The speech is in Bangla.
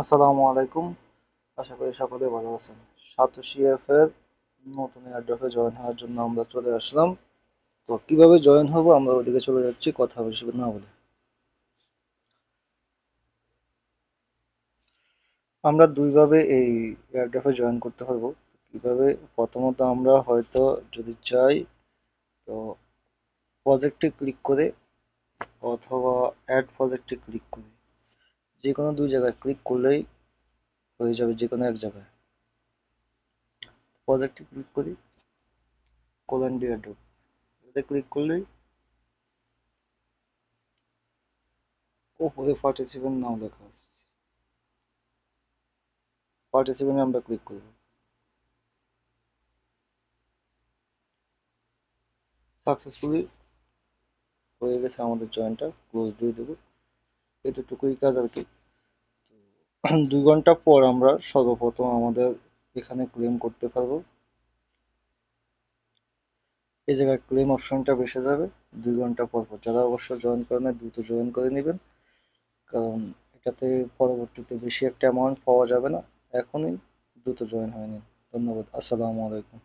আসসালামু আলাইকুম। আশা করি সকলে ভালো আছেন। সাতোশি এফ এর নতুন এয়ারড্রপে জয়েন হওয়ার জন্য আমরা চলে আসলাম। তো কিভাবে জয়েন হব আমরা ওদিকে চলে যাচ্ছি, কথা বেশি না বলে। আমরা দুইভাবে এই এয়ারড্রপে জয়েন করতে পারবো। কিভাবে? প্রথমত আমরা হয়তো যদি চাই তো প্রজেক্টে ক্লিক করে অথবা অ্যাড প্রজেক্টে ক্লিক করে যে কোনো দুই জায়গায় ক্লিক করলেই হয়ে যাবে, যে কোনো এক জায়গায়। প্রজেক্টে ক্লিক করি, কোল্যান্ড এয়ারড্রপ এতে ক্লিক করলেই উপরে পার্টিসিপেন্ট নাম লেখা আছে, পার্টিসিপেন্টে আমরা ক্লিক করব। সাকসেসফুলি হয়ে গেছে আমাদের জয়েনটা, ক্লোজ দিয়ে দেবো। এতটুকুই কাজ আর কি। 2 ঘন্টা পর আমরা সর্বপ্রথম আমাদের এখানে ক্লেম করতে পারবো। এই জায়গায় ক্লেম অপশনটা বেসে যাবে 2 ঘন্টা পর পর। যারা অবশ্য জয়েন করে না দ্রুত জয়েন করে নেবেন, কারণ এটাতে পরবর্তীতে বেশি একটা অ্যামাউন্ট পাওয়া যাবে না। এখনই দ্রুত জয়েন হয়ে নিন। ধন্যবাদ। আসসালামু আলাইকুম।